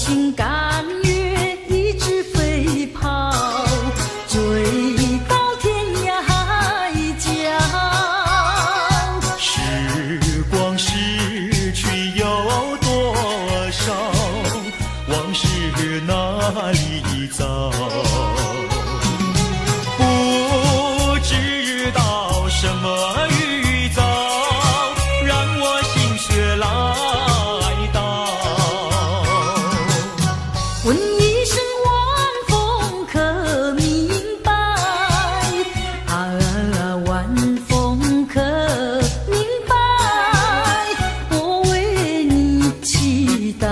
心甘愿一直飞跑，追到天涯海角。时光逝去有多少，往事哪里找？不知道什么预兆，让我心血来到。问一声晚风可明白？晚风可明白？我为你祈祷。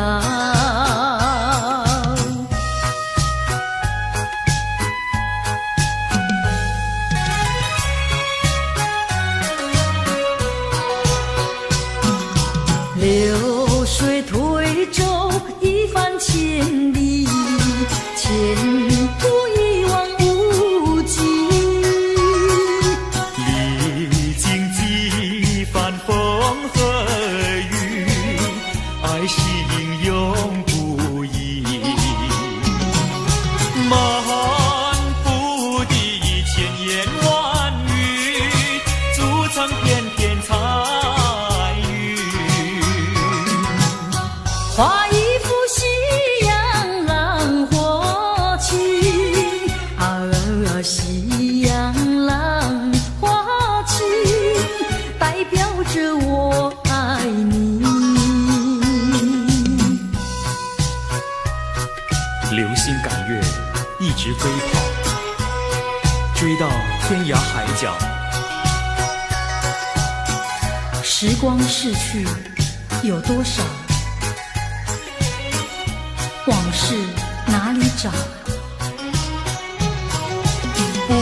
流水推舟一番千里，前途一望无际。历经几番风和雨，爱心永不移。满腹的千言万语，筑成片片彩云。画一幅夕阳浪花情，夕阳浪花情，代表着我爱你。流星赶月，一直飞跑，追到天涯海角。时光逝去有多少？往事哪里找？不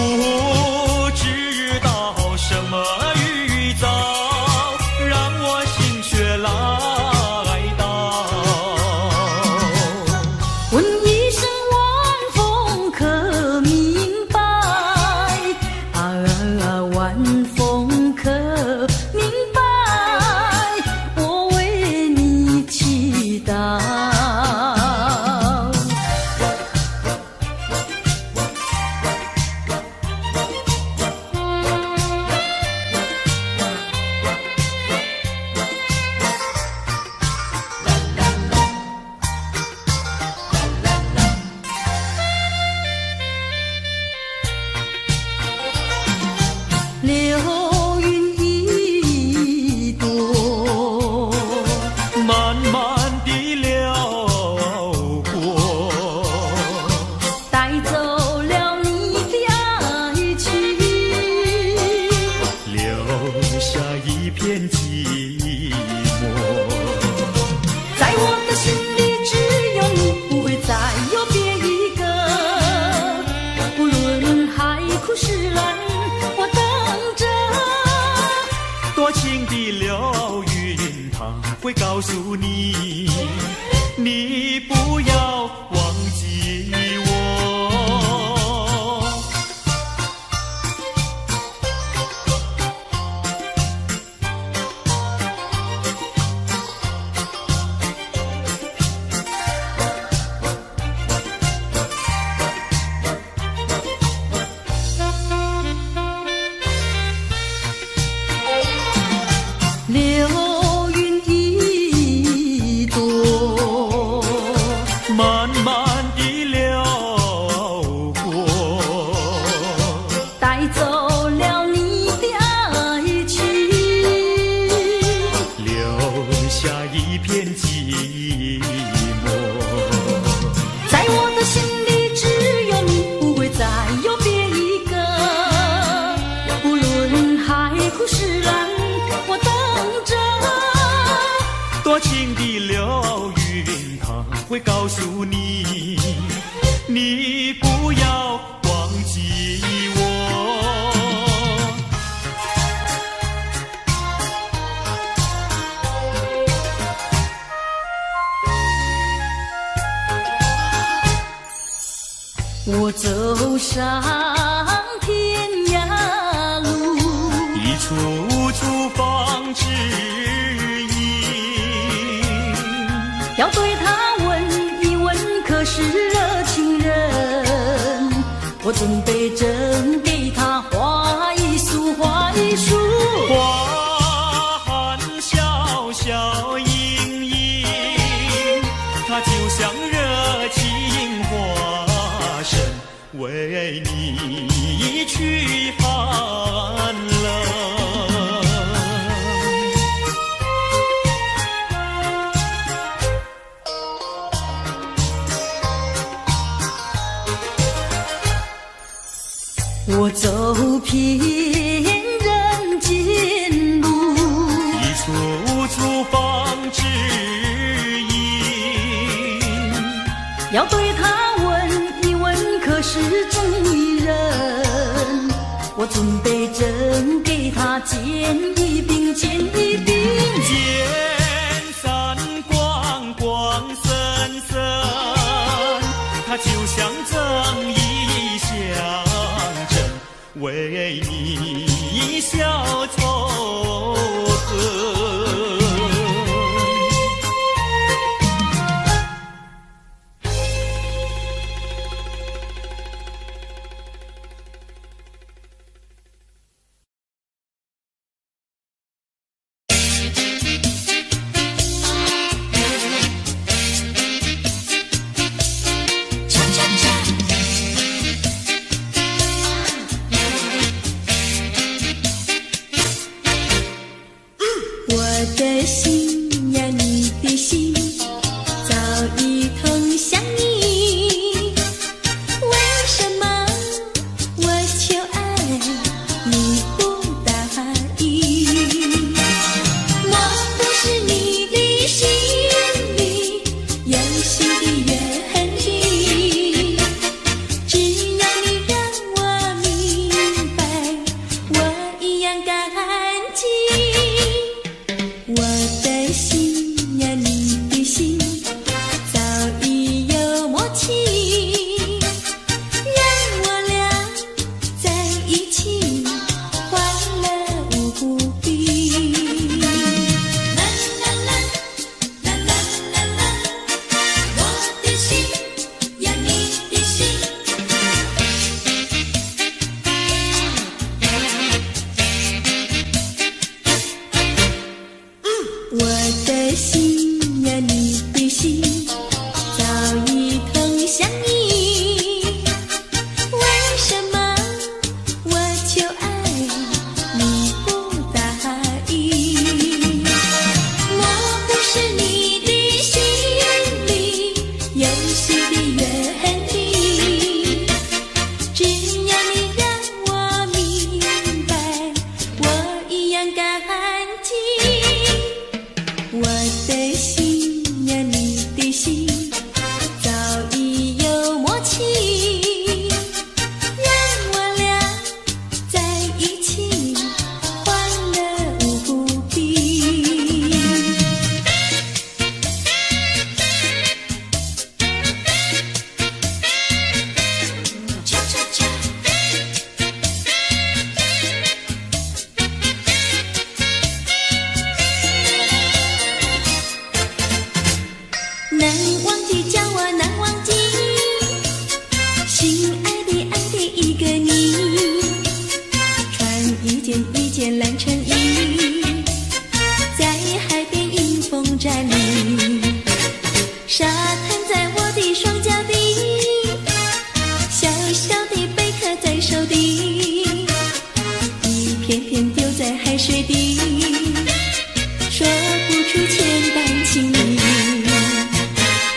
知道什么预兆，让我心血来到。问一声晚风可明白？晚风可明白？我为你祈祷。流云一朵，慢慢地流过，带走了你的爱情，留下一片寂寞。在我的心里只有你，不会再有别一个。不论海枯石烂，我等着。多情的流云，它会告诉你，你不要忘记我。流云一朵，慢慢地流过，带走了你的爱情，留下一片寂寞。在我的心里只有你，不会再有别一个。不论海枯石烂，我等着。多情的流云，它会告诉你，你不要忘记我。我走上天涯路，一处处方知音，要对他问一问我准备正给他画一束，画一束。花含笑笑盈盈，它就像热情花神，为你去寒冷。我走遍人间路，一处处放指引，要对他问一问，可是中意人？我准备正给他见一饼，见一饼。见三光光森森，它就像正义象征，为你消仇恨。我的心呀，你的心早已同向你，为什么我求爱你不答应？我不是你的心里有心的原地，只要你让我明白，我一样感激。我的心呀，你的心早已有默契，让我俩在一起，欢乐无不必。啦啦啦，啦啦啦啦，我的心呀，你的心。我的心呀，你的心早已同向你，为什么我求爱你不答应？我不是你的心里有心的原地，只要你让我明白，我一样感激。我的心呀，你的心早已有默契，让我俩在一起，欢乐无不必。恰恰恰。难忘记，叫我难忘记，心爱的爱的一个你，穿一件蓝衬衣，在海边迎风站立，沙滩在我的双脚底，小小的贝壳在手底，一片片丢在海水底，说不出千般情意。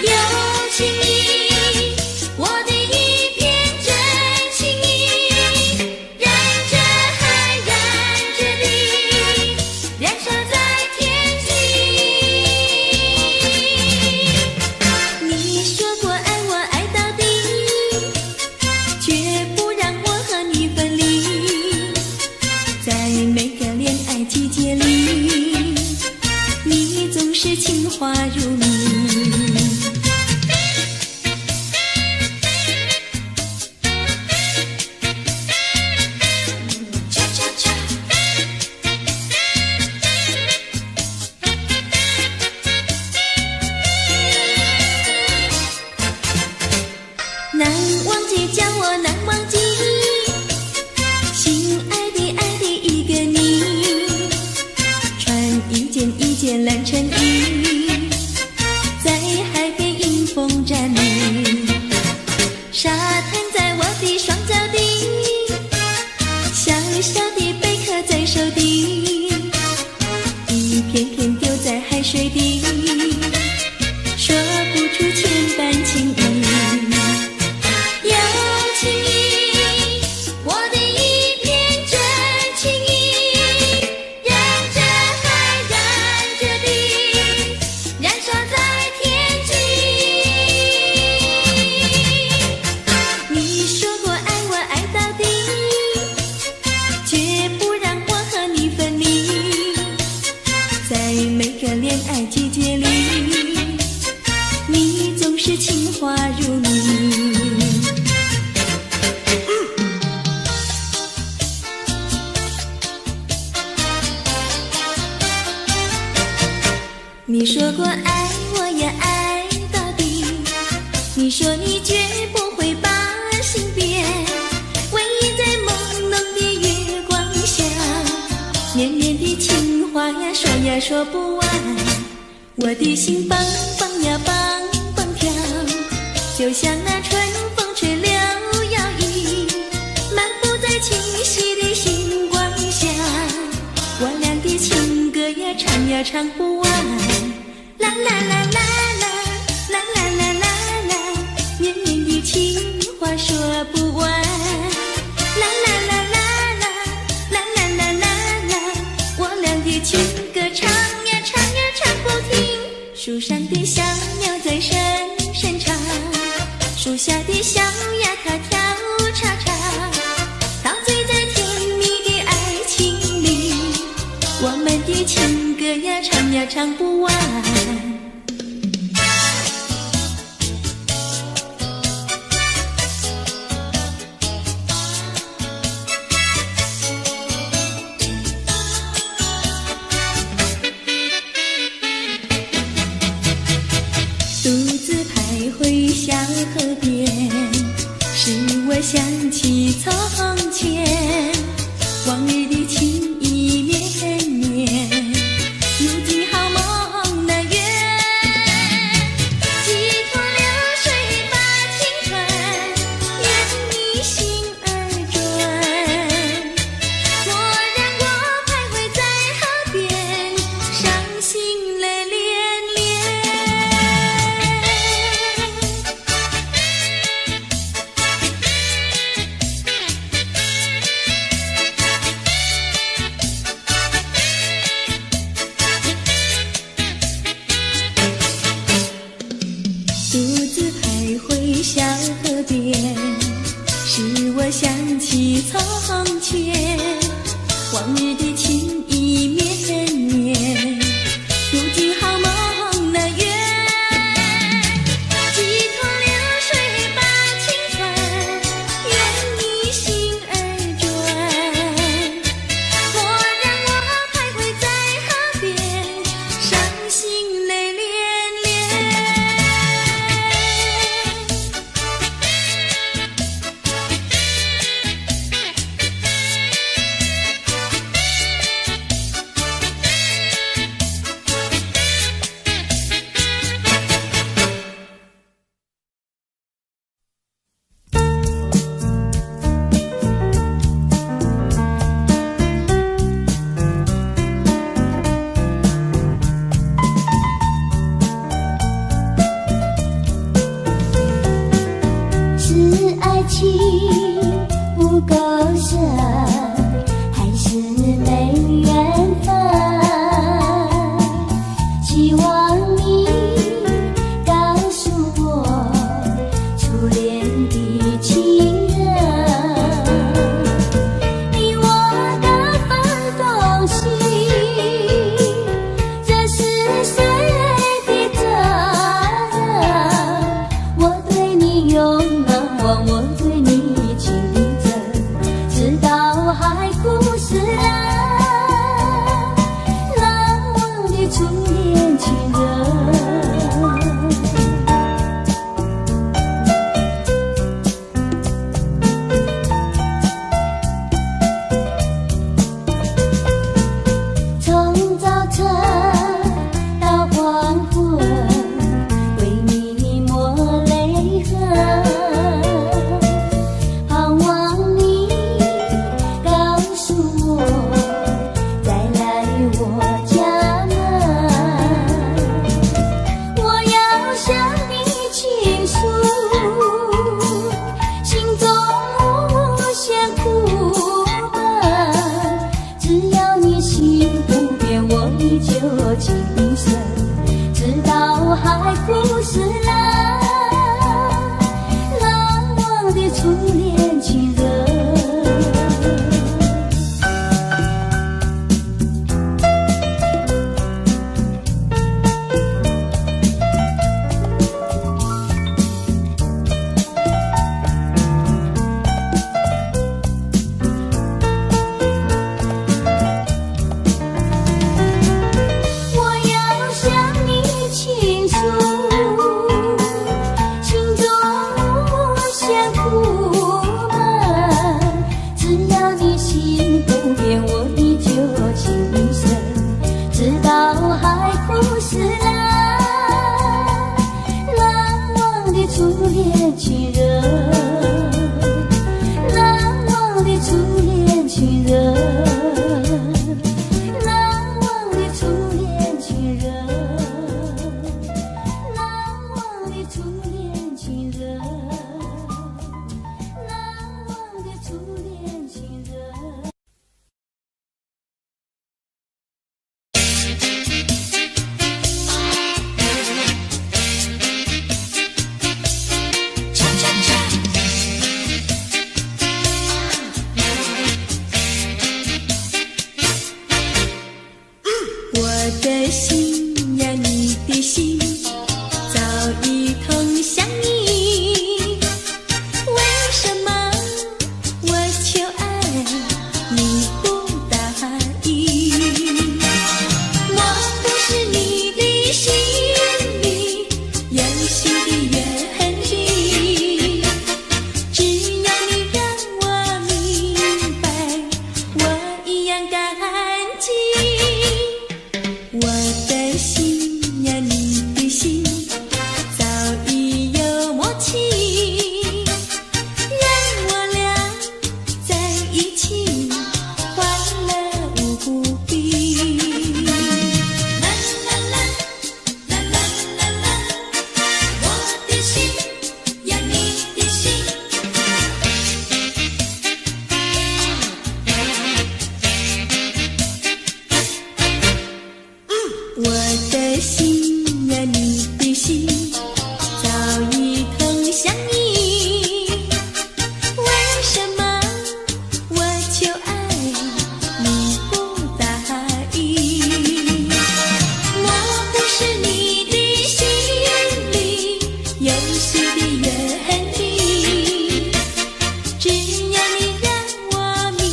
有情意，我的一片真心意，燃着海，燃着地，燃烧在天际。你说过爱我爱到底，绝不让我和你分离。在每个恋爱季节里，你总是情话如蜜。难忘记，叫我难忘记。成雨，在海边迎风站立，沙滩在我的双脚底，小小的贝壳在手底，一片片丢在海水底，说不出千般情意。有情意，我的一片真情意，燃着海，燃着地，燃烧在天际。你说过爱我爱到底，绝不让我和你分离，在每个恋爱季节里，你总是情话如你。你说过爱我也爱到底，你说你绝不会把心变，偎依在朦胧的月光下，绵绵的情话呀说呀说不完，我的心蹦蹦呀蹦蹦跳，就像那春风吹柳摇曳，漫步在清晰的星光下，我俩的情歌呀唱呀唱不完，啦啦啦啦啦啦啦啦啦啦，绵绵的情话说不完，啦啦啦啦啦啦啦啦啦啦，我俩的情歌唱呀唱呀唱不停，树上的小鸟在声声唱，树下的小鸭它跳叉叉，陶醉在甜蜜的爱情里，我们的情歌呀唱呀唱不完。独自徘徊小河边，使我想起从前，往日的情意绵绵，如今好梦难圆，几头流水把情传，沿你心而转，蓦然我徘徊在河边，伤心泪连连。我的心呀，你的心早一同相依，为什么我求爱你不答应？我不是你的心里有心的愿力，只要你让我明白，我一样感激。我的心呀，你的心早已有默契，让我俩在一起欢乐无比。啦啦啦啦啦啦啦，我的心呀，你的心。我的心呀，你的心早已同相依，为什么我求爱你不答应？我不是你的心里有心的愿力，只要你让我明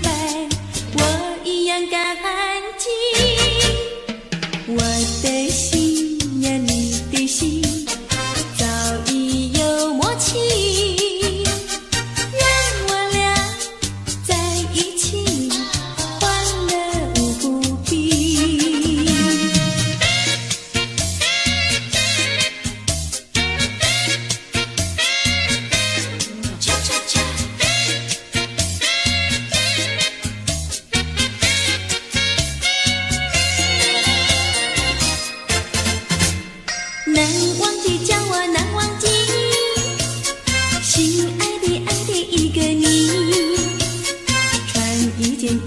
白，我一样感激。我的心呀，你的心早已有默契，让我俩在一起欢乐无比。恰恰恰。难忘记叫我难忘记，心爱的爱的一个你，穿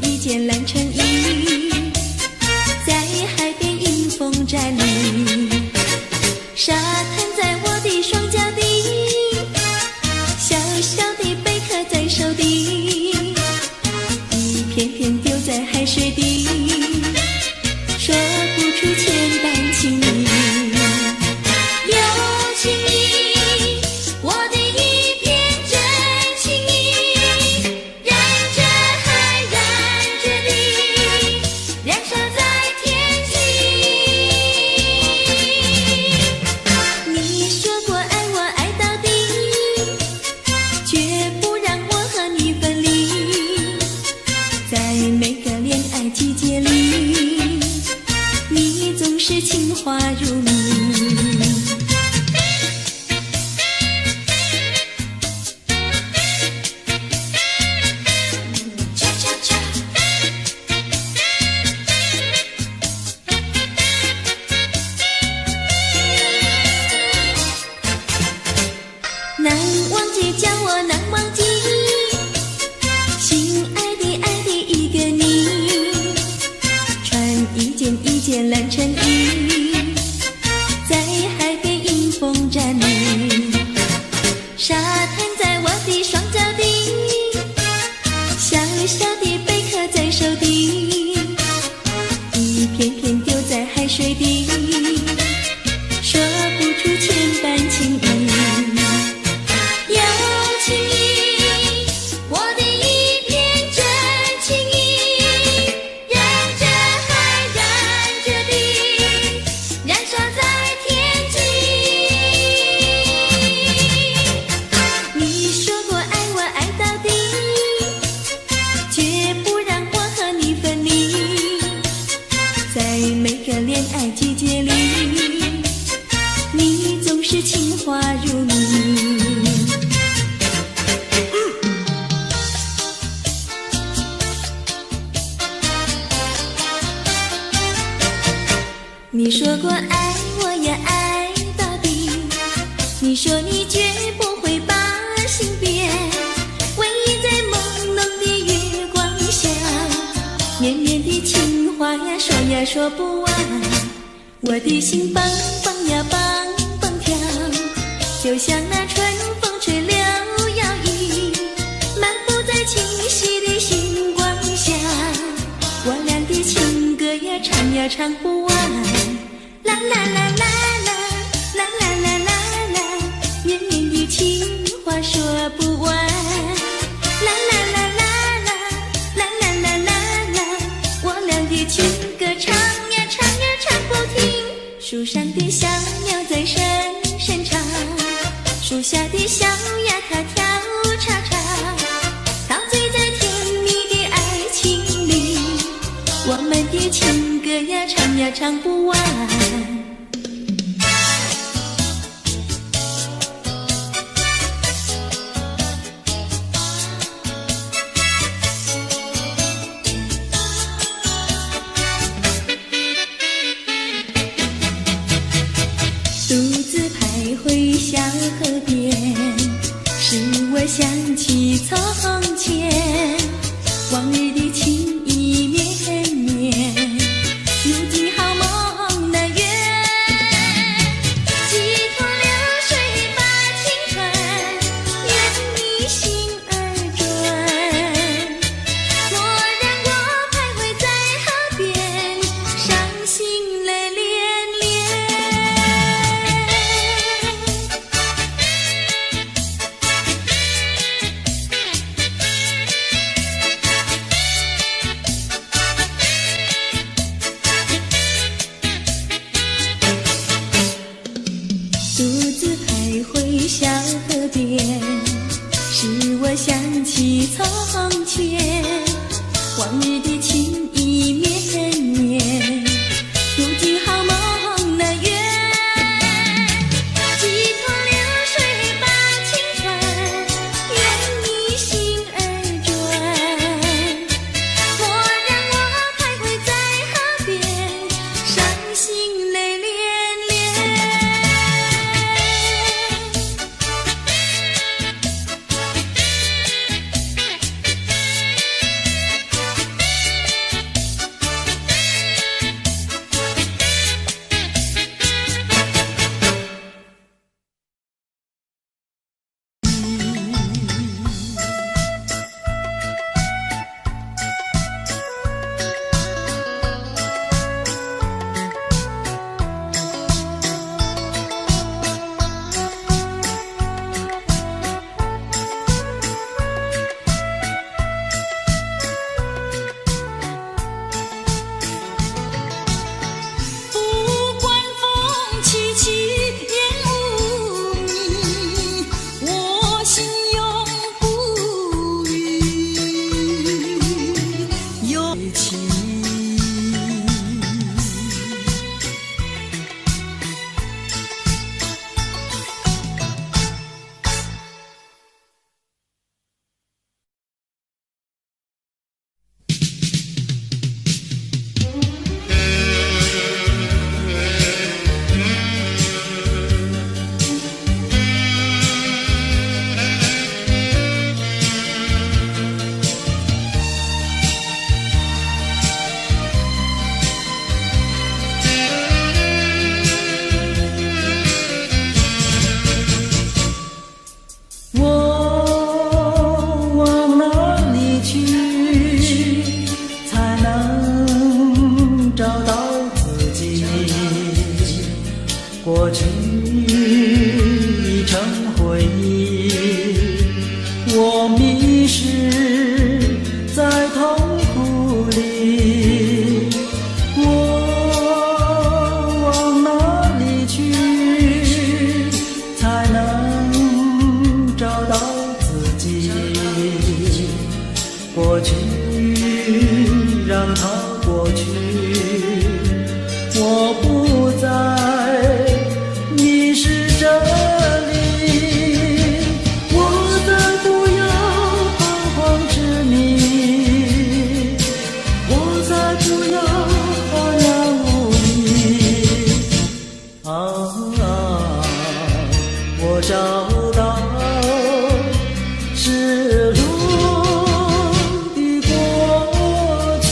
一件蓝衬衣，在海边迎风站立，沙滩在我的双脚底，小小的贝壳在手底，一片片丢在海水底，说不出千般情意。有情意，我的一片真情意，燃着海，燃着地，燃烧在天际。你说过爱我爱到底，绝不让我和你分离，在每个恋爱季节里，你总是情话如蜜。恰恰恰。难忘记叫我难忘记，心爱的爱的一个你，穿一件蓝衬衣，在海边迎风站立，沙滩在我的双脚底，小小的贝壳在手底，一片片丢在海水底，说不出千般情意。有情意，我的一片真情意，燃着海，燃着地，燃烧在天际。你说过爱我爱到底，绝不让我和你分离，在每个恋爱季节里，你总是情话如蜜。你说过爱我呀爱到底，你说你绝不会把心变，唯一在朦胧的月光下，绵绵的情话呀说呀说不完，我的心蹦蹦呀蹦蹦跳，就像那春风吹柳摇曳，漫步在清晰的星光下，我俩的情歌呀唱呀呀唱不完，啦啦啦啦啦啦啦啦啦啦，绵绵的情话说不完，啦啦啦啦啦啦啦啦啦啦，我俩的情歌唱呀唱呀唱不停，树上的小鸟在声声唱，树下的小鸭它跳叉叉，陶醉在甜蜜的爱情里，我们的情歌呀唱呀唱不完。独自徘徊小河边，使我想起从前，往日的情意绵绵，如今好梦难圆，几头流水把情传，愿你心儿转，蓦然我徘徊在河边，伤心泪涟涟。独自徘徊小河边，使我想起从前，往日的情意绵绵，如今好梦难圆，几头流水把情传，愿你心儿转，蓦然我徘徊在河边，伤心泪涟涟。不管风起起，烟雾迷，我心永不渝，有情。我往哪里去，才能找到自己？过去已成回忆，我迷失在痛苦里。我往哪里去，才能找到自己？过去让它过去，我不再迷失这里，我再不要彷徨执迷，我再不要安然无依。我找到失落的过去。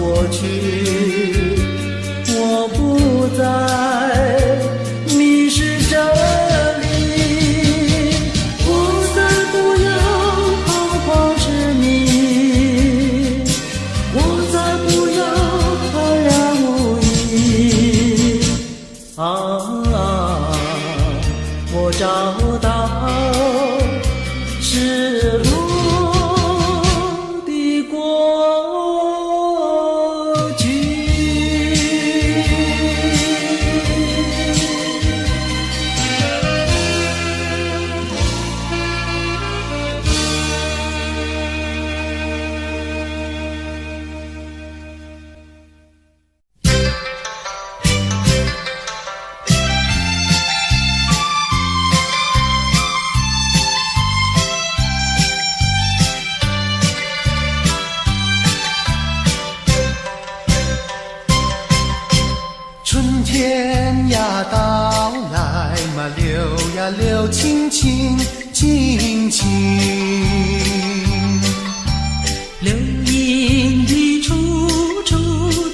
过去，我不再迷失这里，我再不要彷徨痴迷，我再不要安然无依。我找到失落的过去。春天呀到来嘛，流呀流，清清清清，流音的处处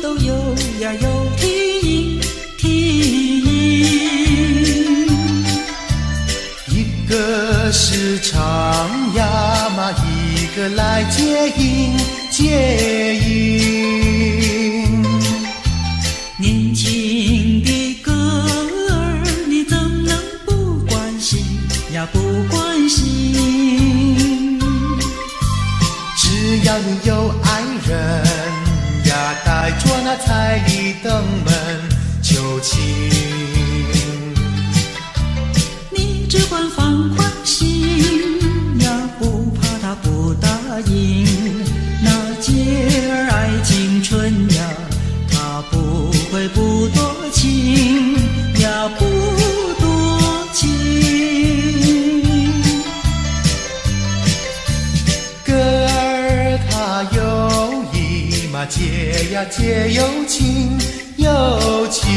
都有呀有啼音，一个是唱呀嘛，一个来接应接应。年轻的歌儿，你怎能不关心呀不关心？只要你有爱人呀，带着那彩礼登门求亲。你只管放宽心呀，不怕他不答应。那姐儿爱青春呀，他不会不多情呀，不多情。歌儿它有意嘛，结呀结有情有情。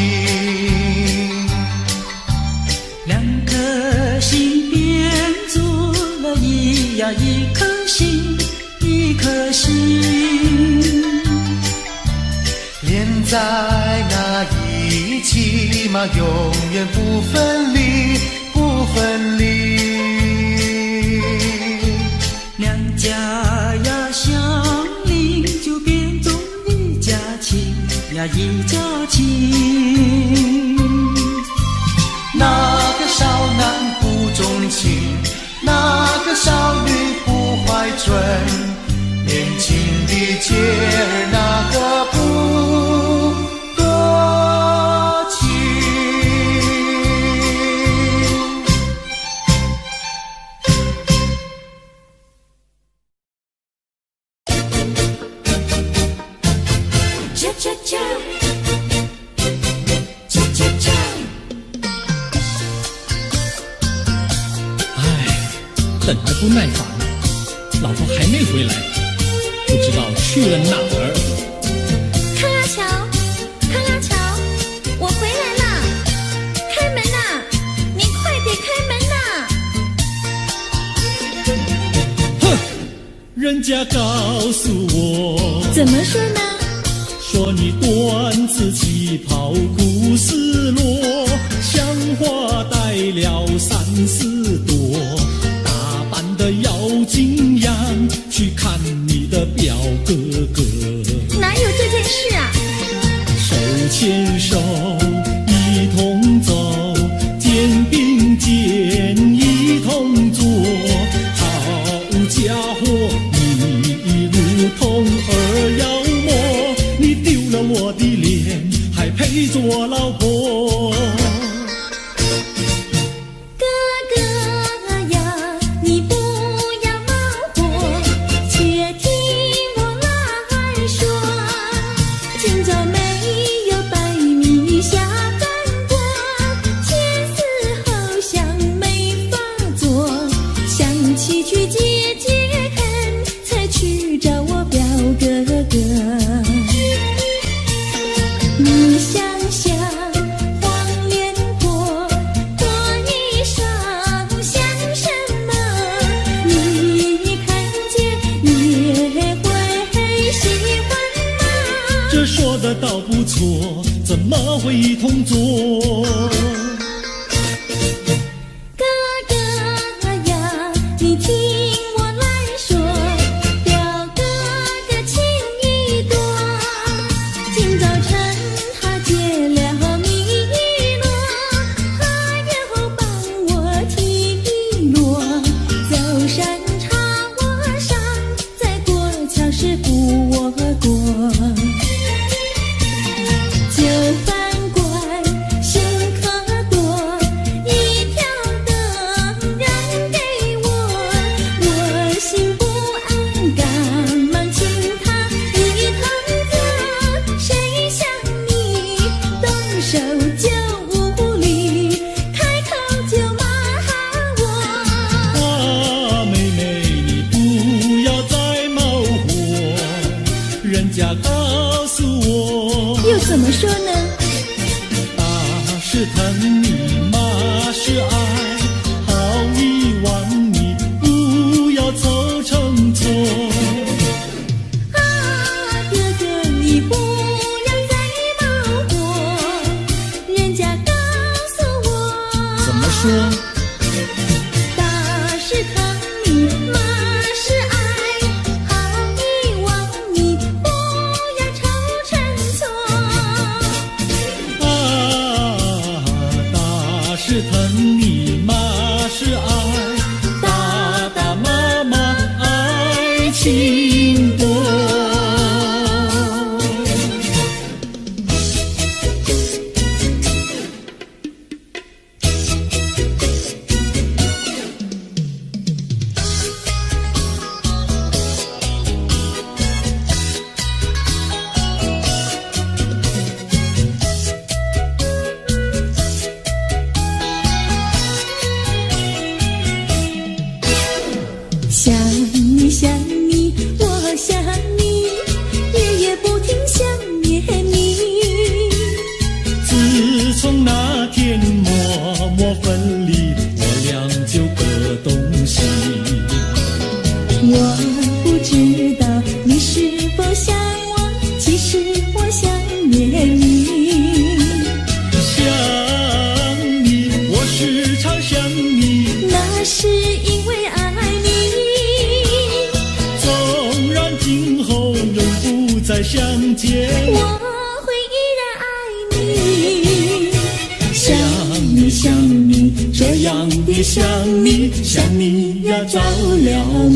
两颗心变做了一颗心，一颗心。连在那一起嘛，永远不分离，不分离。两家呀相邻，就变作一家亲呀一家亲。那个少男不钟情，那个少女不怀春，年轻的姐儿那个不多情。恰恰恰，恰恰恰。等得不耐烦，老婆还没回来，不知道去了哪儿。康拉乔，康拉乔，我回来啦！开门呐！你快点开门呐！哼，人家告诉我，怎么说呢？说你短子旗袍苦丝罗，像花戴了3、4朵。的要紧样去看你的表哥哥，哪有这件事啊？手牵手一同走，肩并肩一同坐，好家伙，你如同儿妖魔，你丢了我的脸，还陪着我老婆。你想想黄连婆婆衣裳像什么？你看见也会喜欢吗？这说的倒不错，怎么会一同做？哥哥呀，你听我来说，表哥的情意多。今早晨他结了米罗，他又帮我提箩，走山茶我上，再过桥是扶我过。就饭馆新客多，一条灯燃给我，我心不安，赶忙请他一同坐。谁想你动手就无理，开口就骂我。啊，妹妹，你不要再冒火，人家告诉我，又怎么说呢？打是疼你，骂是爱，好遗忘你，不要凑成错。啊，哥哥你不要再冒火，人家告诉我。怎么说？打是疼你，骂是爱，好遗忘你，不要凑成错。啊，打是疼你，骂是爱，打打骂骂爱情多。想你想你，我想你，夜夜不停想念你。自从那天默默分离，我俩就各东西。我不知道你是否想我，其实我想念你。想你，我时常想你，那是因为爱你。纵然今后永不再相见，我会依然爱你。想你想你，这样的想你，想你呀着了迷。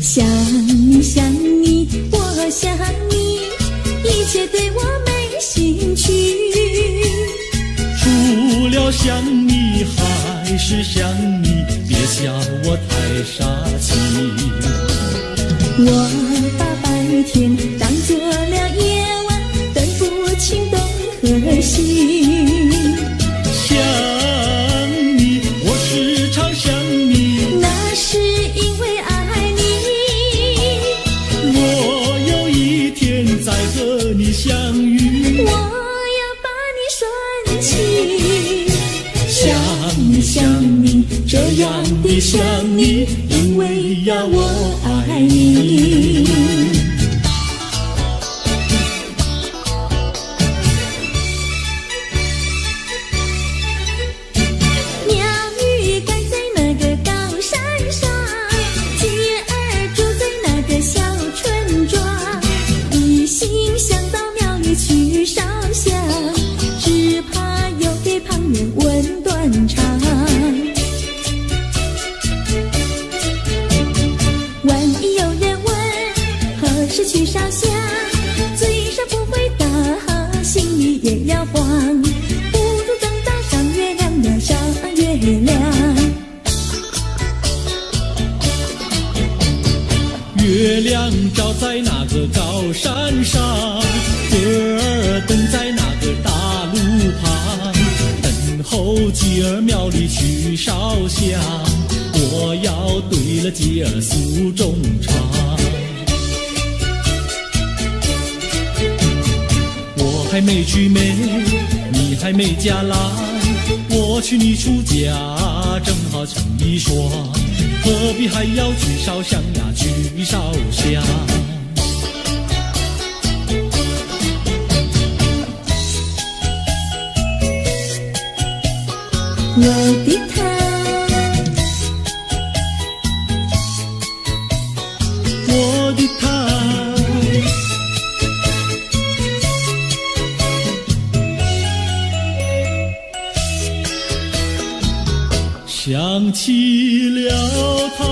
想你想你，我想你，一切对我没兴趣。除了想你还是想你，别笑我太傻气。我把白天当作了夜晚，分不清东和西。想你，我时常想你，那是因为爱你。我有一天再和你相遇，我要把你拴起。想你想你，这样的想你，因为呀我爱你。鸟语盖在那个高山上，鸡儿住在那个小村庄。一心想到庙里去烧香，只怕又给旁人问断肠。万一有人问何时去烧香，嘴上不回答，心里也要慌。不如等到上月亮呀，上月亮。月亮照在那个高山上，歌儿等在那个大路旁，等候鸡儿庙里去烧香，我要对了鸡儿诉衷肠。还没娶媒，你还没嫁来，我娶你出嫁，正好成一双，何必还要去烧香呀，去烧香？我的他，我的他，想起了他，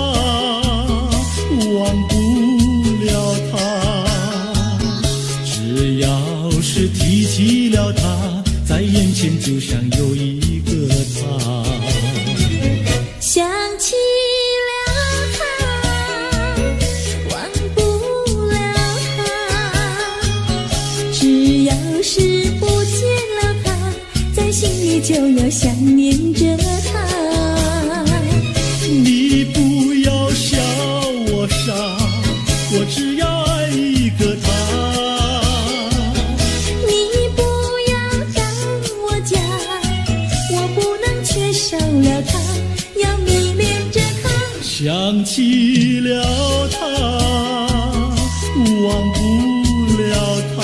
忘不了他，只要是提起了他，在眼前就像有一个他。想起了他，忘不了他，只要是不见了他，在心里就要想念着他。你不要笑我傻，我只要爱一个他。你不要当我假，我不能缺少了他，要迷恋着他。想起了他，忘不了他，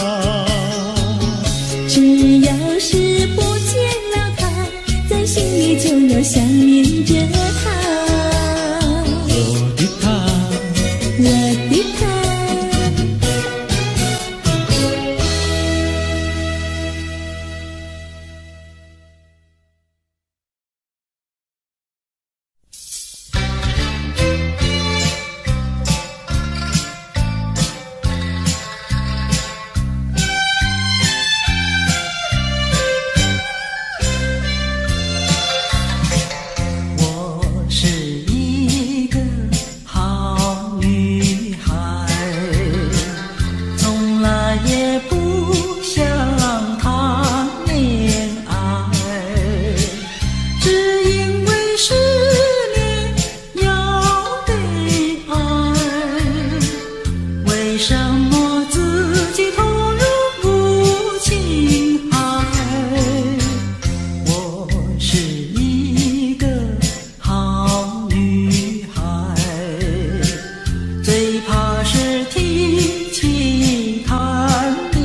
只要是不见了他，在心里就要想念着他。我的他，我的他。我是一个好女孩，从来也不想谈恋爱，只因为失恋要被爱，为什么自己投入不情海？我是一个好女孩，最怕是提起谈恋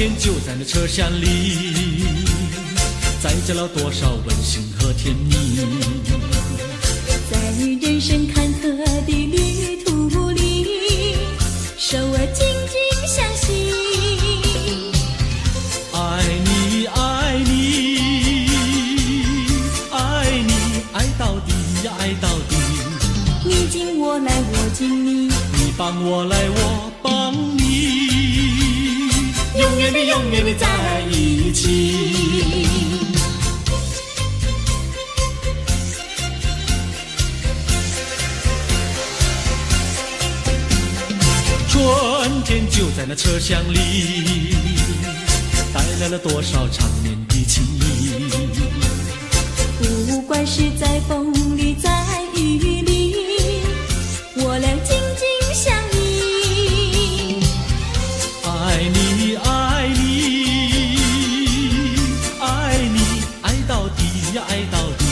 天就在那车厢里，载着了多少温馨和甜蜜。在人生坎坷的旅途里，手儿紧紧相系。爱你爱你爱你，爱到底呀爱到底。你敬我来我敬你，你帮我来我帮你，永远的永远的在一起。春天就在那车厢里，带来了多少缠绵的情谊。不管是在风里在雨里，我俩紧紧相依。爱你爱你爱你，爱到底呀爱到底。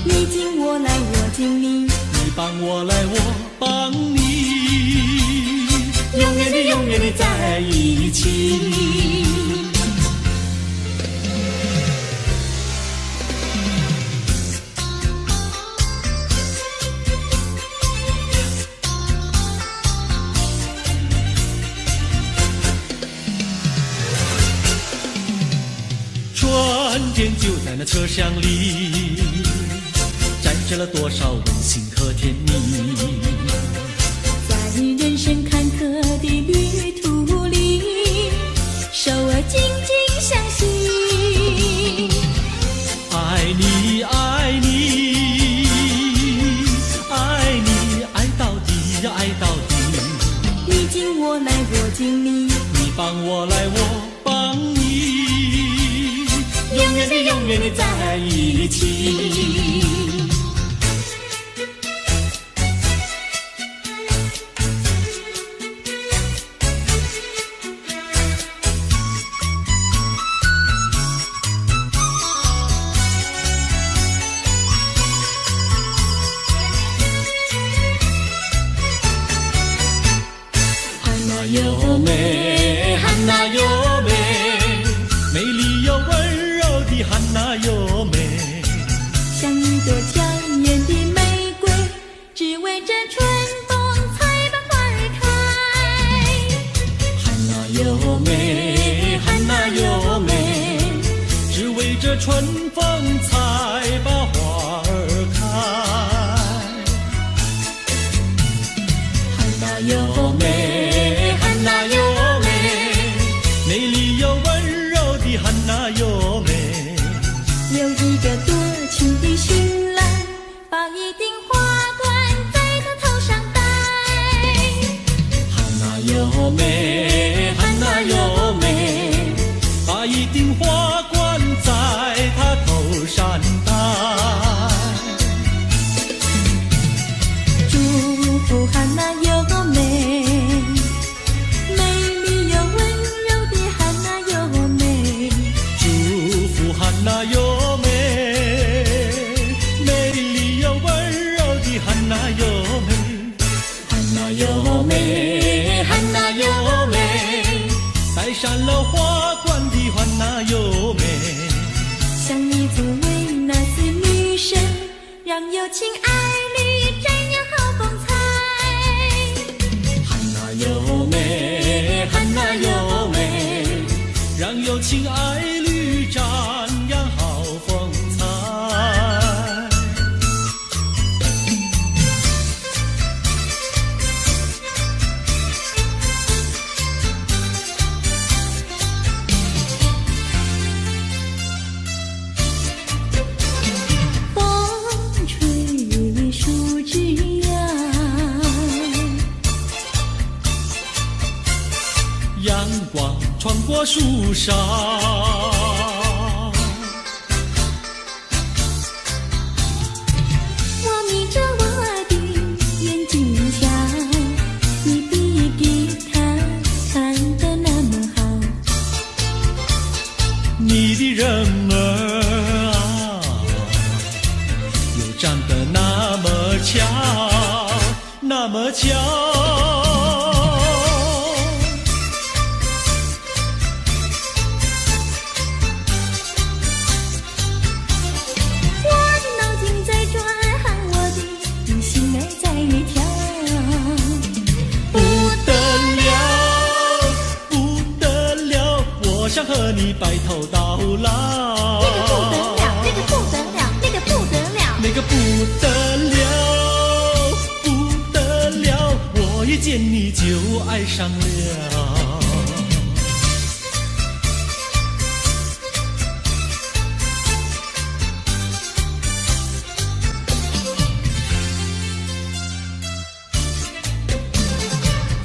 你敬我来我敬你，你帮我来我帮你，永远的永远的在一起。春天就在那车厢里，载着了多少温馨和甜蜜。在人生坎坷的旅途里，手儿紧紧相系。爱你爱你爱你，爱到底呀爱到底。你敬我来我敬你，你帮我来我帮你，永远的永远的在一起。有美，汉娜有美，美丽又温柔的汉娜有美。像一朵娇艳的玫瑰，只为这春风才把花儿开。汉娜有美，汉娜有美，只为这春风才把花儿开。汉娜有美，汉娜有美，美丽又温柔的汉娜有美。有一个多情的新郎，把一顶花冠在他头上戴。汉娜有美，汉娜有美，把一顶花冠在她头上戴。祝福汉娜有美，美丽又温柔的汉娜有美。祝福汉娜有美，美丽又温柔的汉娜有美。汉娜有美，汉娜有美，戴上了花冠的汉娜有美。像一座维纳斯女神，让有情爱侣展扬好风采。汉娜有美，汉娜有美，让有情爱侣展扬好风采。风吹树枝摇，阳光穿过树梢，我眯着我的眼睛瞧，你比吉他弹得那么好。你的人儿啊，又长得那么巧，那么巧。得了，不得了，我一见你就爱上了。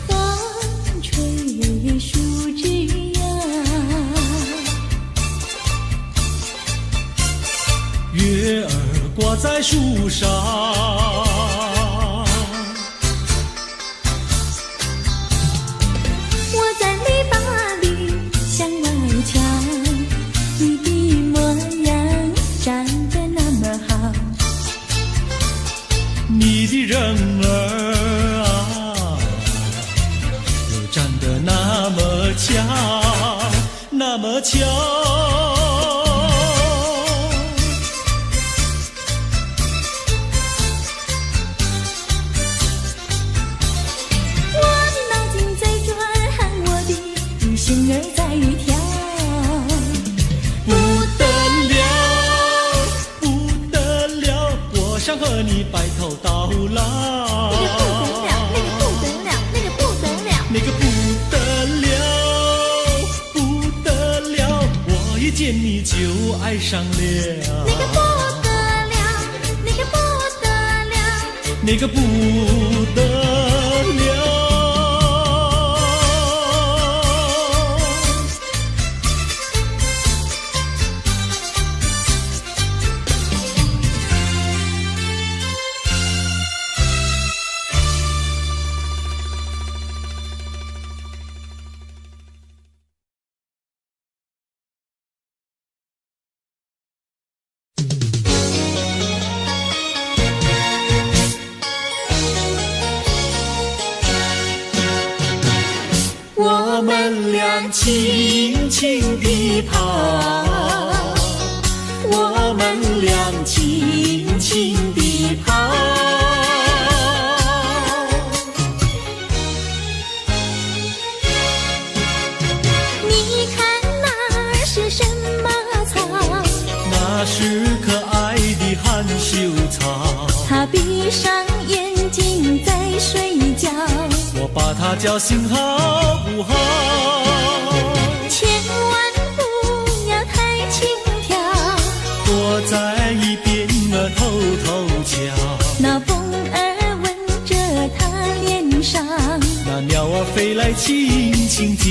风吹树枝摇，月儿挂在树上，我在篱笆里向外瞧，你的模样长得那么好，你的人儿啊，又长得那么巧，那么巧。我的脑筋在转，我的心儿在跳。不得了，不得了，我想和你白头到老。那个不得了，那个不得了，不得了，我一见你就爱上了。那个不得了，那个不得了，那个不得了。我们俩轻轻地跑，我们俩轻轻地跑。你看那是什么草？那是可爱的含羞草，它闭上眼睛在睡觉，我把它叫醒好不好？千万不要太轻佻，躲在一边偷偷瞧。那风儿吻着它脸上，那鸟儿飞来轻轻叫，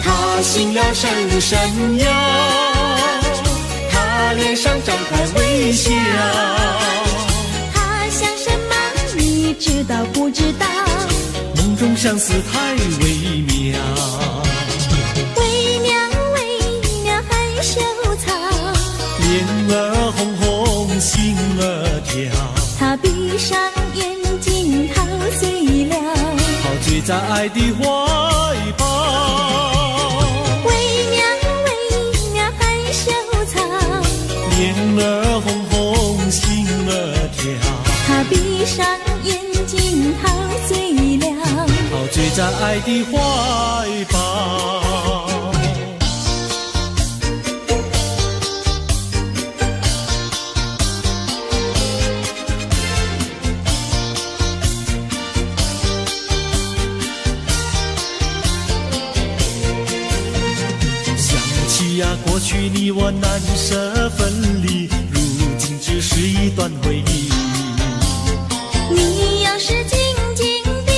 它醒了伸伸腰，它脸上张开微笑。它想什么你知道不知道？梦中相思太微妙，微妙微妙害羞草，脸儿红红心儿跳，它闭上眼睛陶醉了，陶醉在爱的怀抱。微妙微妙害羞草，脸儿红红心儿跳，它闭上眼睛陶醉了，陶醉在爱的怀抱。想起呀，过去你我难舍分离，如今只是一段回忆。你要是静静地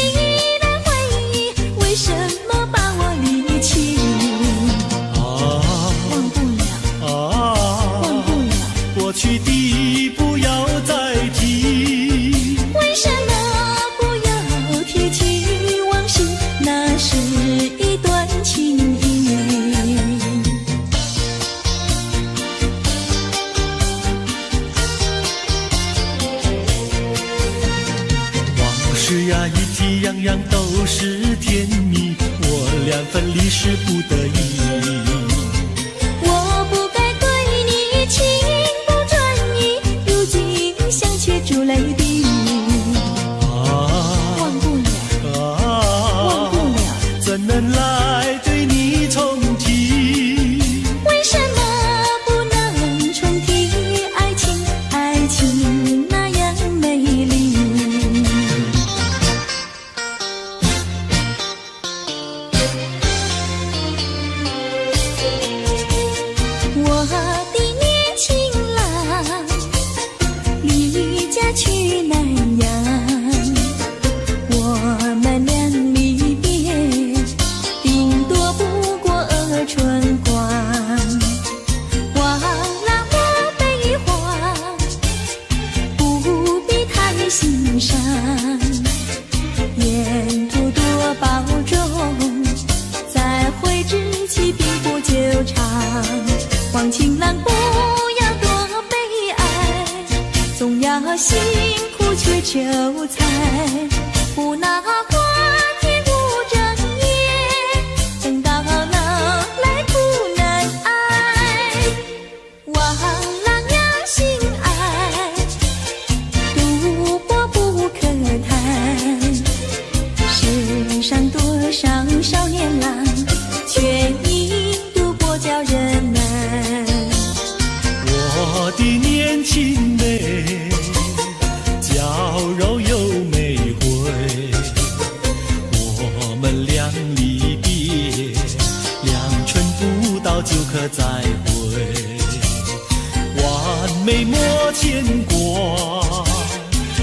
来回忆，为什么把我离弃？忘不了，忘不了，过去的不要再提。为什么不要提起往事？那是一段情谊。往事呀，一提样样都是甜蜜，我俩分离是不得已。我不该对你情不转移，如今想却珠泪滴。忘不了，忘不了，怎能来对你重提？为什么不能重提爱情？爱情呀去南洋，我们俩离别，顶多不过春光。忘了我悲欢，不必太心伤。沿途多保重，再会之期并不久长。望情郎不要多悲哀，总要辛苦却求财，不拿花天无正业，等到老来苦难挨。望郎要心爱，赌博不可贪，世上多少少年郎，却因赌博叫人难。我的年轻妹，娇柔又美慧，我们俩离别，2春不到就可再会。完美莫牵挂，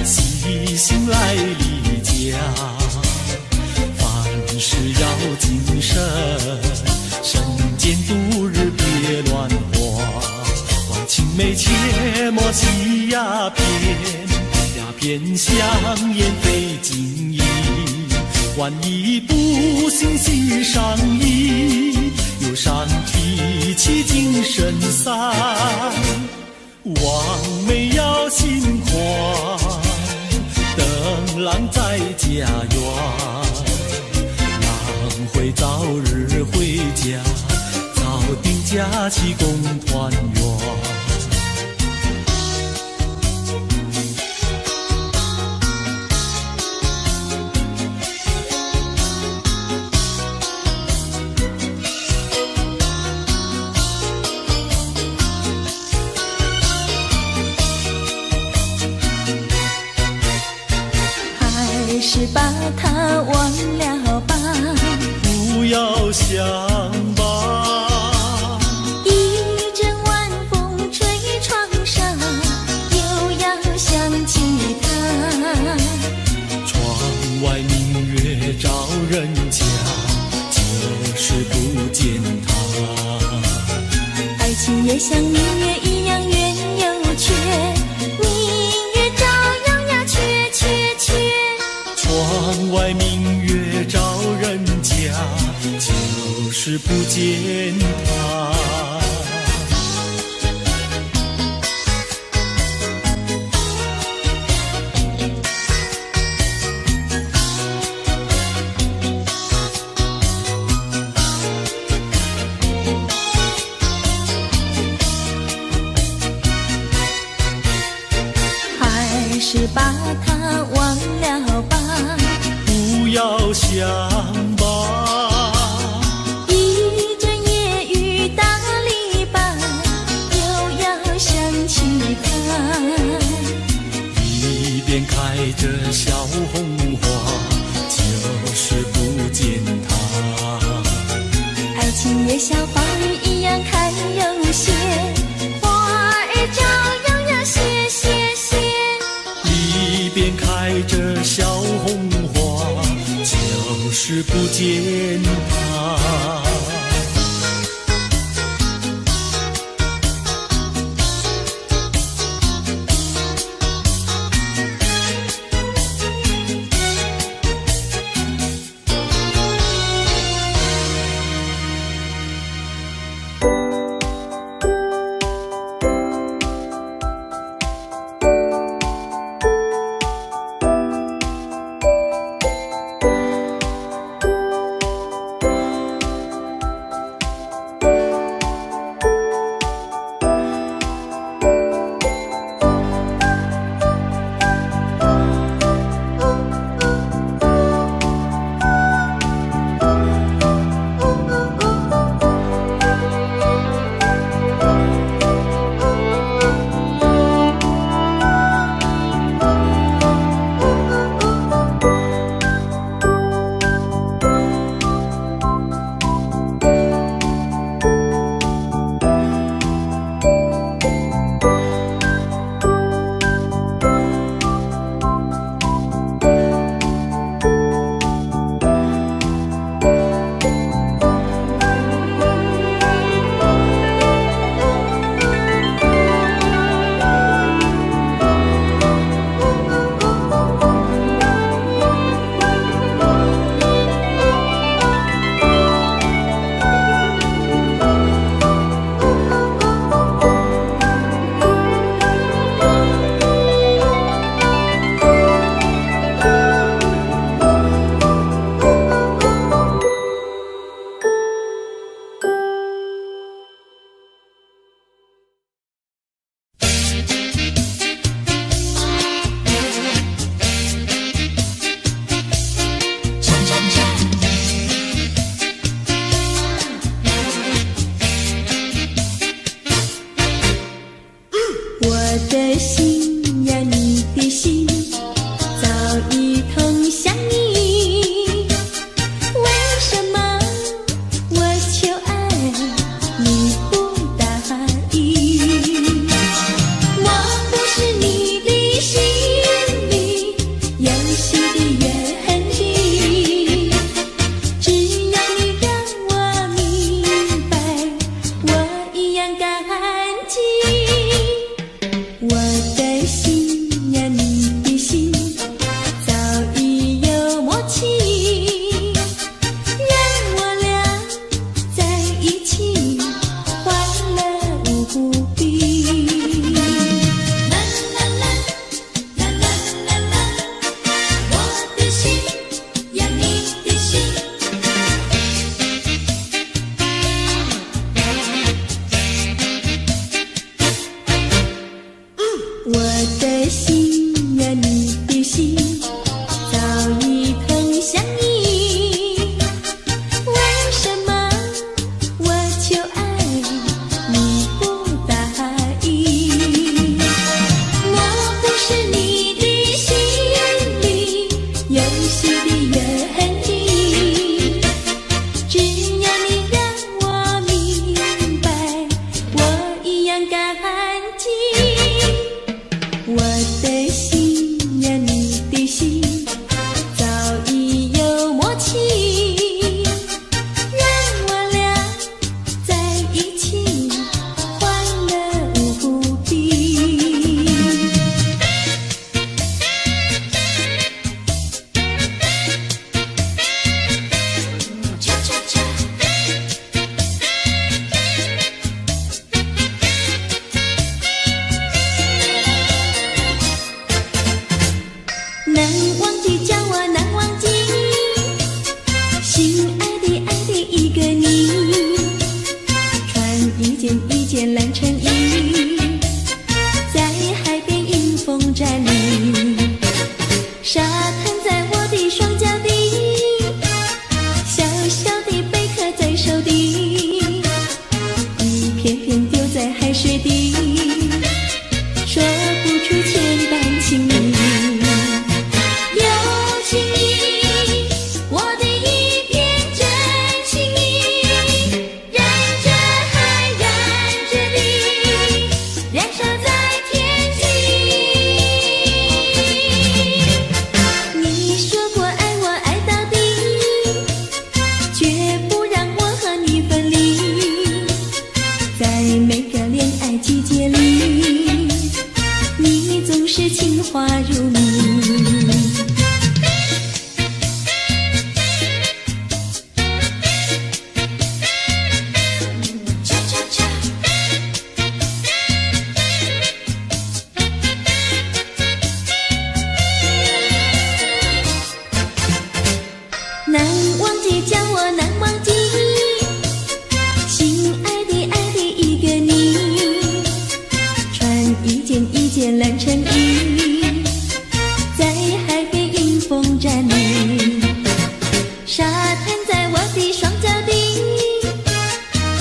细心来离家，凡事要谨慎，身兼度日别乱花。青梅切莫吸鸦片，鸦片香烟非金意。万一不幸喜上意，忧伤提起精神散。望梅要心宽，等郎在家园，郎会早日回家，早定假期共团圆。还是把它忘了吧，不要想吧。一阵晚风吹窗上，又要想起他。窗外明月照人家，就是不见他。爱情也像明月一样圆又缺，明月照样呀缺缺缺。窗外明月照人家，就是不见他。还是把它忘了吧，不要想吧。一阵夜雨打篱笆，又要想起他。一边开着小红花，就是不见他。爱情也像花儿一样开又谢，花儿照样呀谢谢谢。一边开着小红花，就是不见他。心呀，你的心早已同相依，为什么我求爱你不答应？莫不是你的心里有新的原因？只要你让我明白，我一样感激。我的心呀，你的心早已有默契，让我俩在一起欢乐无比。恰恰恰。难忘记叫我难忘记，心爱的一个你，穿一件蓝衬衣，在海边迎风站立，沙滩在我的双脚底，小小的贝壳在手底，一片片丢在海水底，说不出千般情意。有情意，我的一片真情意，燃着海，燃着地，燃烧在天际。你说过爱我爱到底，绝不让我和你分离。在每个恋爱季节里，你总是情话如蜜。恰恰恰。难忘记叫我难忘记，心爱的一个你，穿一件蓝衬衣，在海边迎风站立，沙滩在我的双脚底，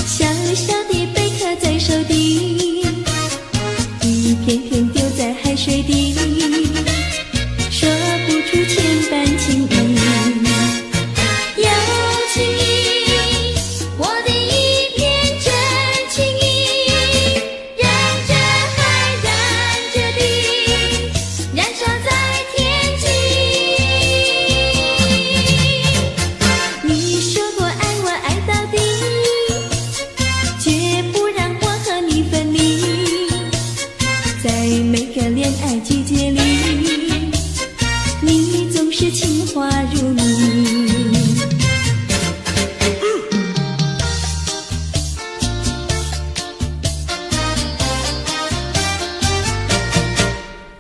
小小的贝壳在手底，一片片丢在海水底，说不出千般情意。有情意，我的一片真情意，燃着海，燃着地，燃烧在天际。你说过爱我爱到底，绝不让我和你分离。在每个恋爱季节里，你总是情话如蜜。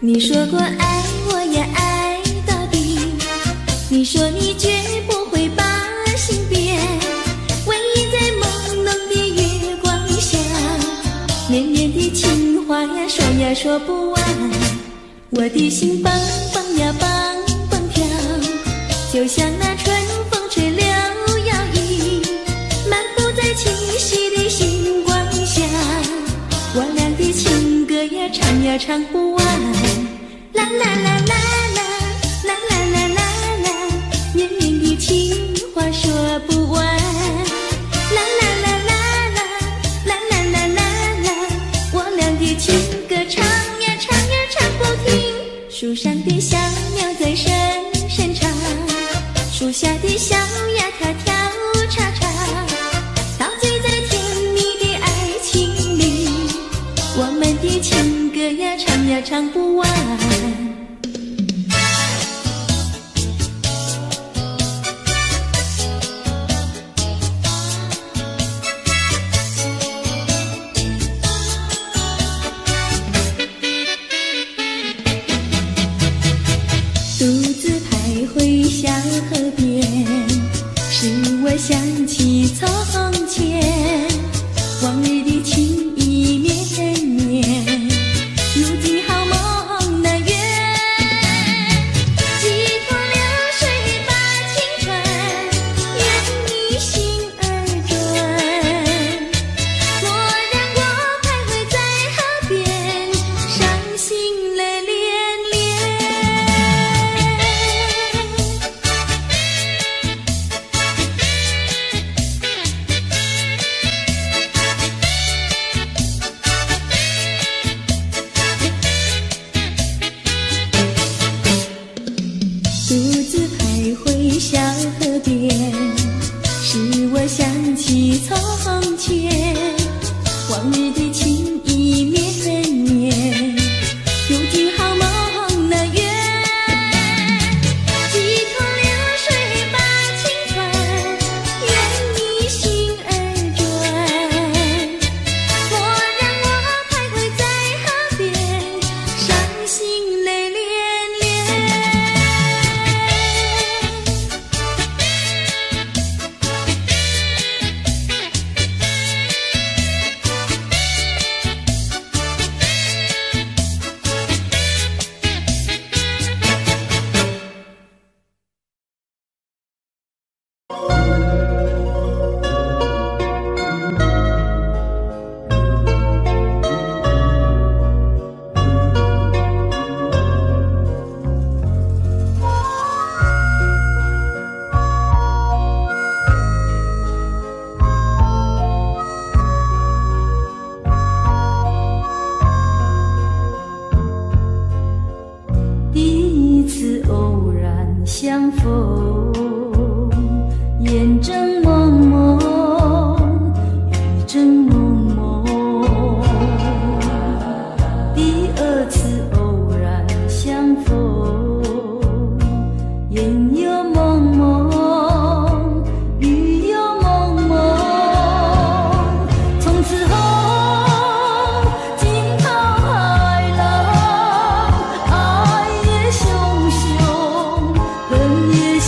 你说过爱我也爱到底，你说你绝不会把心变，唯一在朦胧的月光下，绵绵的情话呀说呀说不完，我的心蹦蹦呀蹦蹦跳，就像那春风吹柳摇曳，漫步在清晰的星光下，我俩的情歌呀唱呀唱不完，啦啦啦啦啦啦啦啦啦啦，绵绵的情话说不完，啦啦啦啦啦啦啦啦啦啦，我俩的情歌唱呀唱呀唱不停，树上的小鸟在声声唱，树下的小鸭它跳叉叉，陶醉在甜蜜的爱情里，我们的情歌呀唱呀唱不完。独自徘徊小河边，使我想起从前，往日的情意绵绵，如今好梦那远相逢，眼睁蒙蒙，雨正蒙蒙。第二次偶然相逢，眼又蒙蒙，雨又蒙蒙。从此后，惊涛骇浪，爱也汹汹，恨也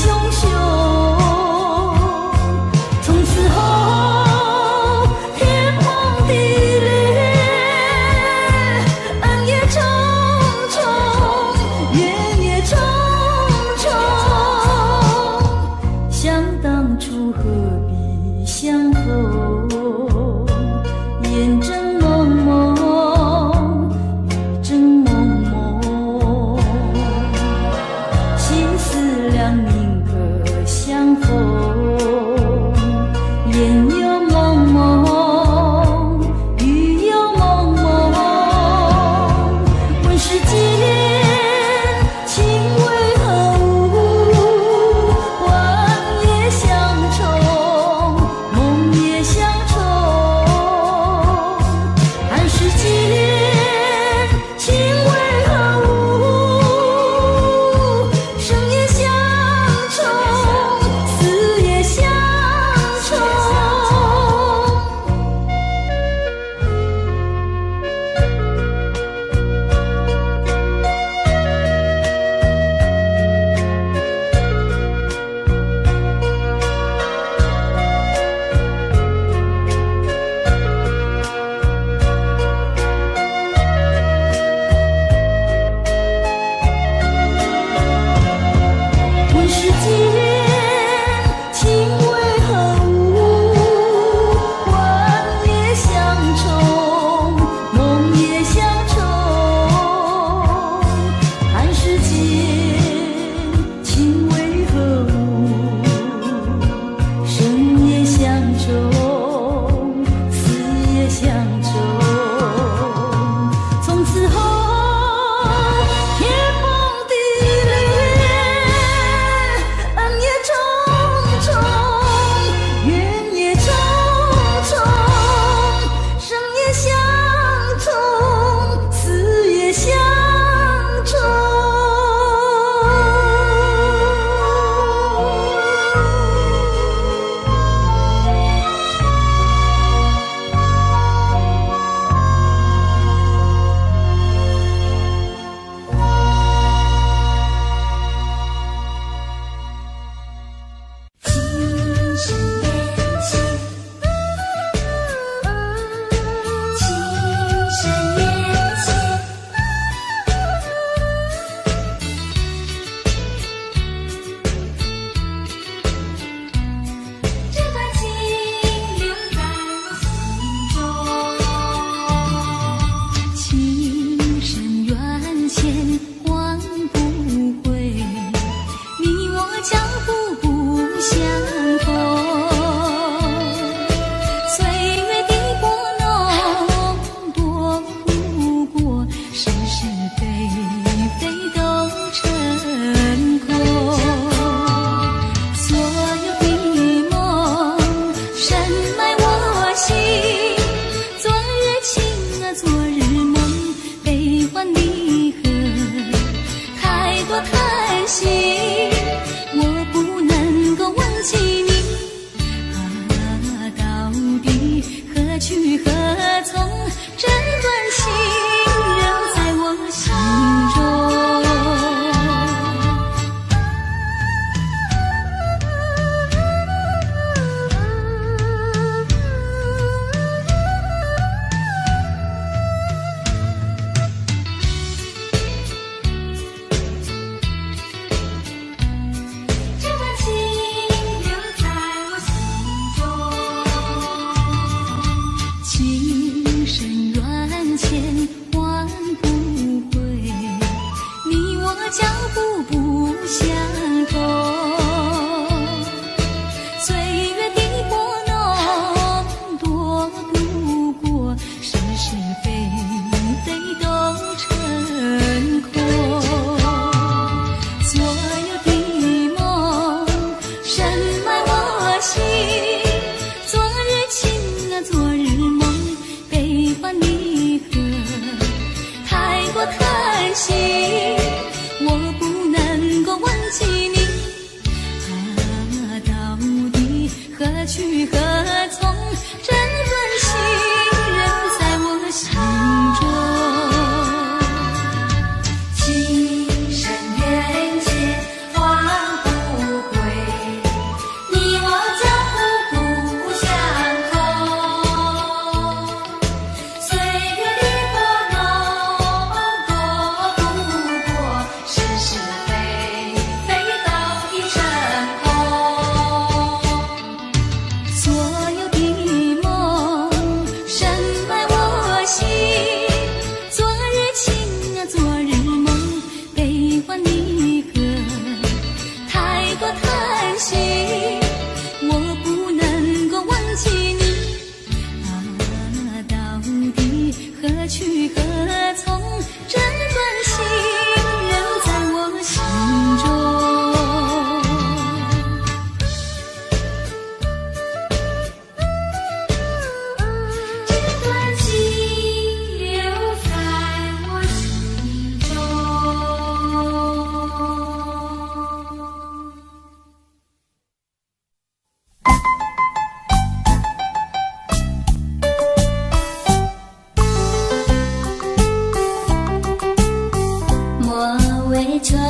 莫为春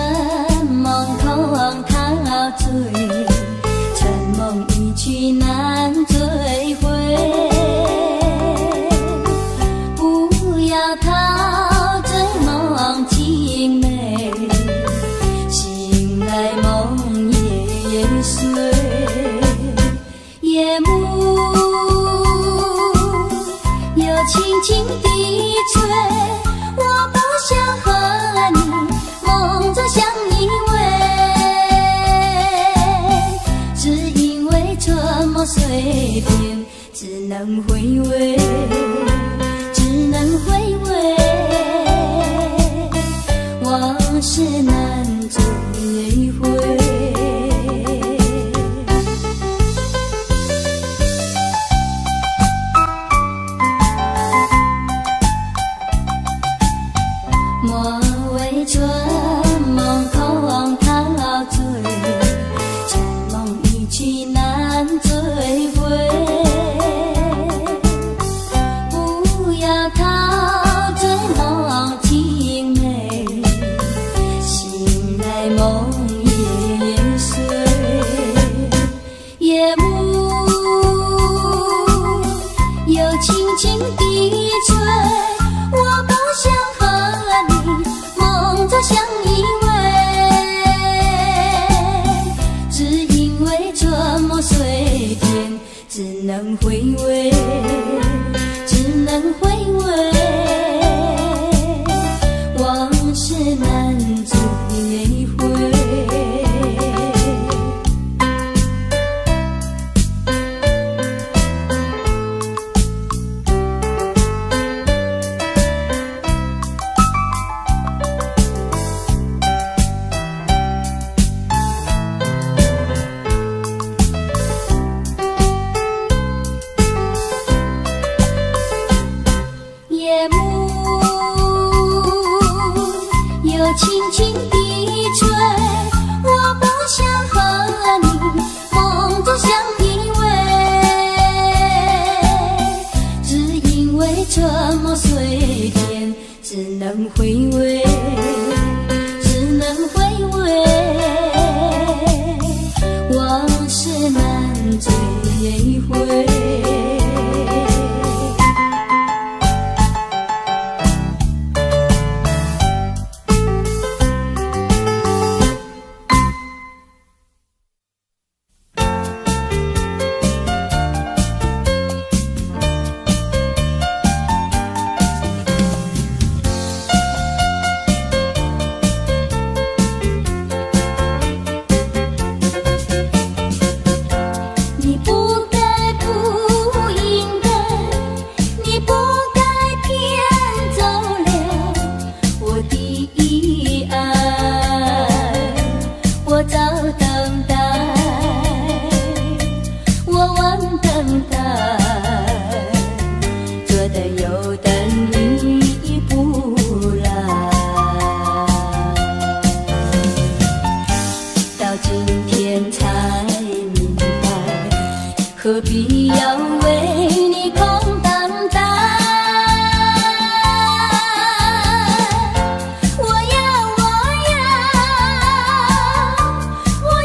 梦空陶醉，春梦一去难追回。不要陶醉梦情美，醒来梦也碎。夜幕又轻轻地吹，我不想和你梦着相依偎，只因为春梦随便，只能回味，只能回味，往事难追回。莫为春梦空陶醉，春梦一去难追回。不要陶醉梦情美，醒来梦也碎。夜幕又轻轻地吹，我不想和你梦着相依偎，只因为春梦随便，只能回味，只能回味，往事难追回。夜幕又轻轻地吹，我不想和你梦着相依偎，只因为春梦随便，只能回味，只能回味，往事难追回。你不该不应该，你不该骗走了我的爱，我早等待，我晚等待，左等右等你不来，到今天才明白，何必要为你空等待？我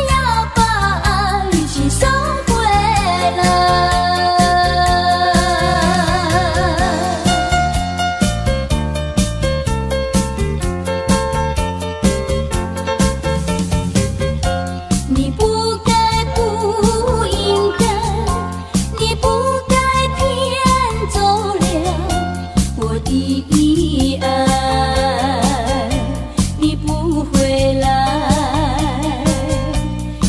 要把爱情收回来。你不该不应该，你不该骗走了我的爱，你不回来，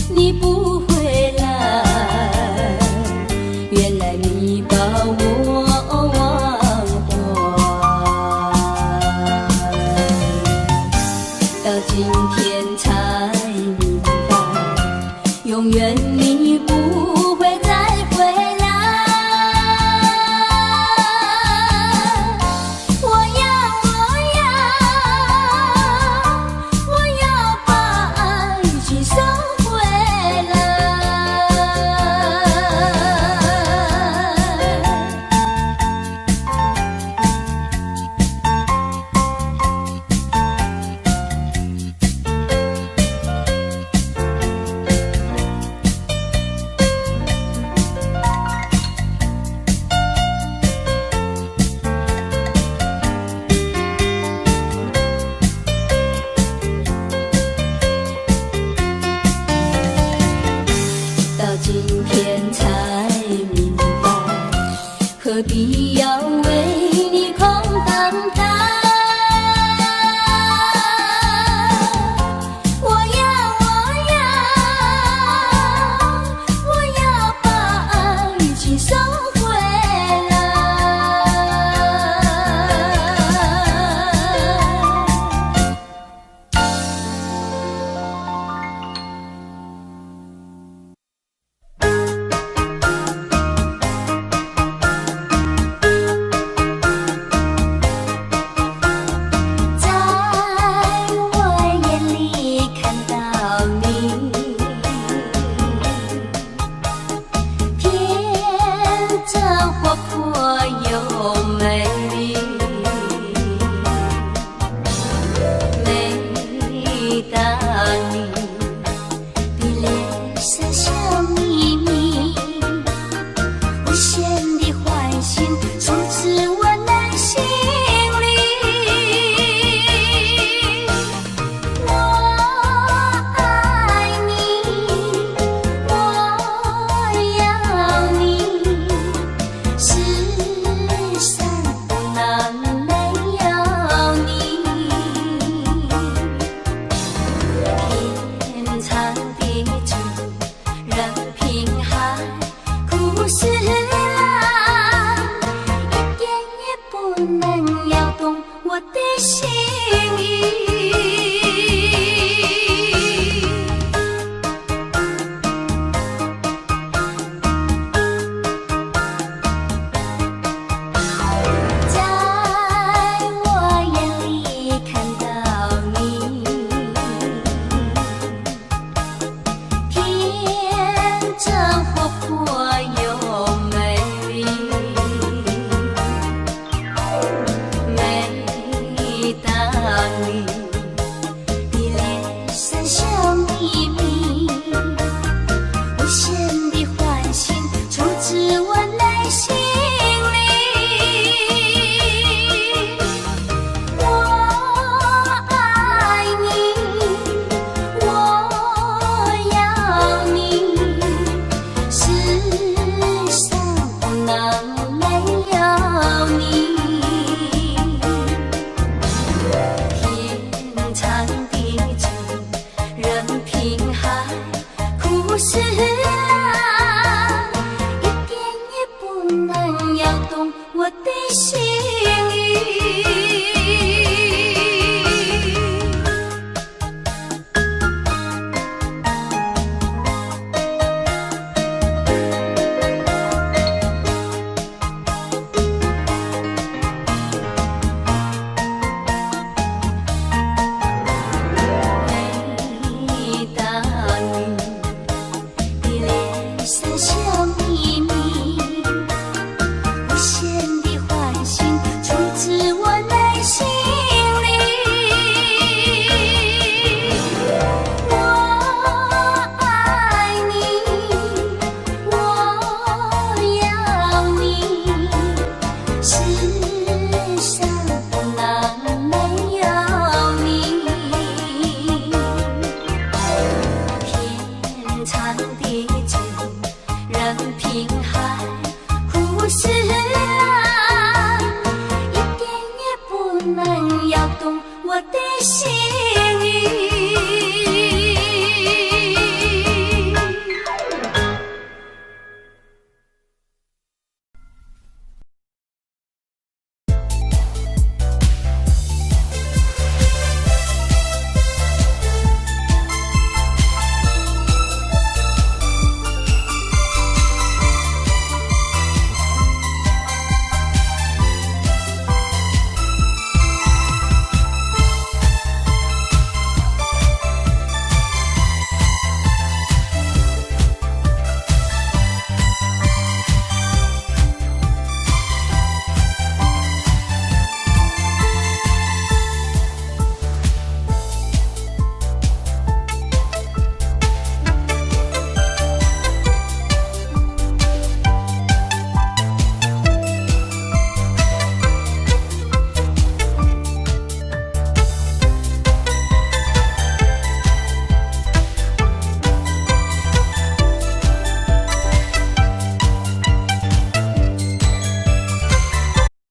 你不回来，原来你把我忘怀，到今天才明白，永远你不会再回来。我要把爱情收回来。何必